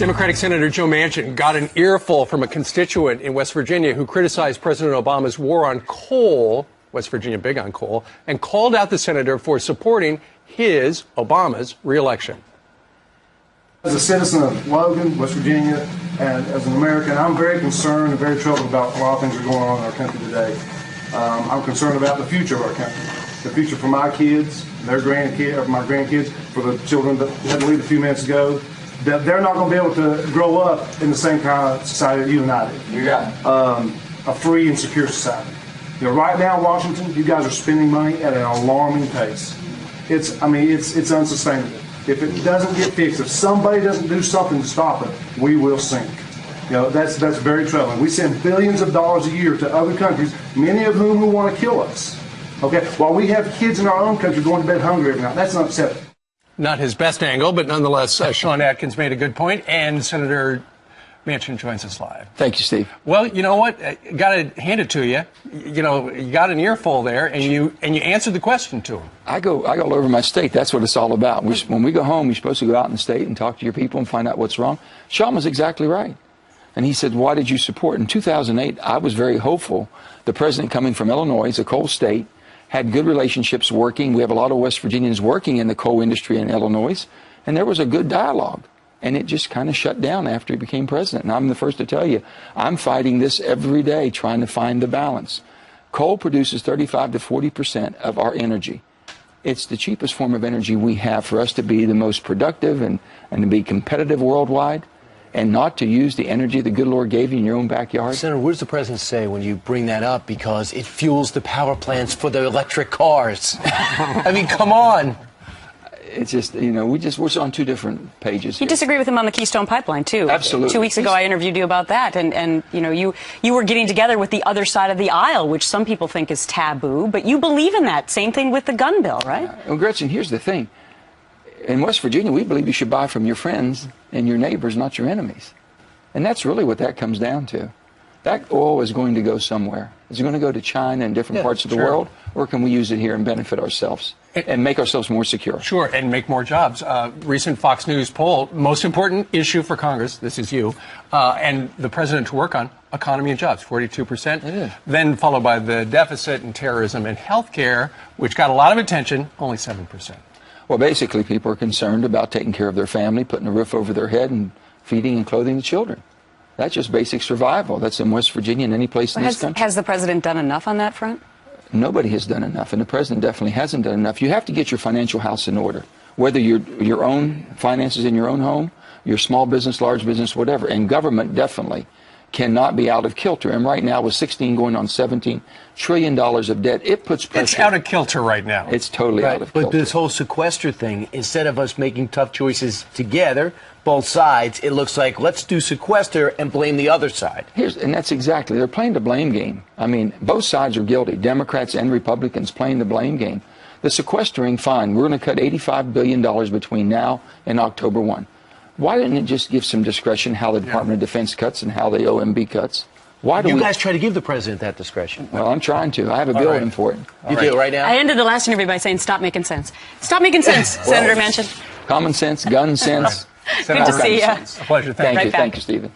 Democratic Senator Joe Manchin got an earful from a constituent in West Virginia who criticized President Obama's war on coal, West Virginia big on coal, and called out the senator for supporting Obama's reelection. As a citizen of Logan, West Virginia, and as an American, I'm very concerned and very troubled about a lot of things that are going on in our country today. I'm concerned about the future of our country, the future for my kids, their grandkids, my grandkids, for the children that had to leave a few minutes ago. That they're not going to be able to grow up in the same kind of society that you and I did. You got it. A free and secure society. You know, right now, Washington, you guys are spending money at an alarming pace. It's unsustainable. If it doesn't get fixed, if somebody doesn't do something to stop it, we will sink. You know, that's very troubling. We send billions of dollars a year to other countries, many of whom want to kill us. Okay, while we have kids in our own country going to bed hungry every night, that's not acceptable. Not his best angle, but nonetheless, Sean Atkins made a good point, and Senator Manchin joins us live. Thank you, Steve. Well, you know what? Got to hand it to you. You know, you got an earful there, and you answered the question to him. I go all over my state. That's what it's all about. When we go home, you're supposed to go out in the state and talk to your people and find out what's wrong. Sean was exactly right. And he said, why did you support? In 2008, I was very hopeful. The president coming from Illinois, a coal state, had good relationships working. We have a lot of West Virginians working in the coal industry in Illinois, and there was a good dialogue. And it just kind of shut down after he became president. And I'm the first to tell you, I'm fighting this every day, trying to find the balance. Coal produces 35 to 40% of our energy. It's the cheapest form of energy we have for us to be the most productive and to be competitive worldwide, and not to use the energy the good Lord gave you in your own backyard. Senator, what does the president say when you bring that up? Because it fuels the power plants for the electric cars. I mean, come on. It's just, you know, we're on two different pages You here. disagree with him on the Keystone Pipeline, too. Absolutely. 2 weeks ago, I interviewed you about that, and you know, you were getting together with the other side of the aisle, which some people think is taboo, but you believe in that. Same thing with the gun bill, right? Well, Gretchen, here's the thing. In West Virginia, we believe you should buy from your friends and your neighbors, not your enemies. And that's really what that comes down to. That oil is going to go somewhere. Is it going to go to China and different parts of the world, or can we use it here and benefit ourselves and make ourselves more secure? Sure, and make more jobs. Recent Fox News poll, most important issue for Congress, this is you, and the president to work on, economy and jobs, 42%. It is. Then followed by the deficit and terrorism and health care, which got a lot of attention, only 7%. Well, basically, people are concerned about taking care of their family, putting a roof over their head, and feeding and clothing the children. That's just basic survival. That's in West Virginia and any place in this country. Has the president done enough on that front? Nobody has done enough, and the president definitely hasn't done enough. You have to get your financial house in order, whether your own finances in your own home, your small business, large business, whatever. And government definitely cannot be out of kilter. And right now, with 16 going on $17 trillion of debt, it puts pressure. It's out of kilter right now. It's totally out of kilter. But this whole sequester thing, instead of us making tough choices together, both sides, it looks like let's do sequester and blame the other side. And that's exactly, they're playing the blame game. I mean, both sides are guilty, Democrats and Republicans playing the blame game. The sequestering, fine, we're going to cut $85 billion between now and October 1. Why didn't it just give some discretion how the Department of Defense cuts and how the OMB cuts? Why do you guys try to give the president that discretion? Well, I'm trying to. I have a bill in for it. You do it right now? I ended the last interview by saying, stop making sense. Stop making sense, Senator Manchin. Common sense, gun sense. Good to see you. A pleasure. Thank you. Right back. Thank you, Stephen.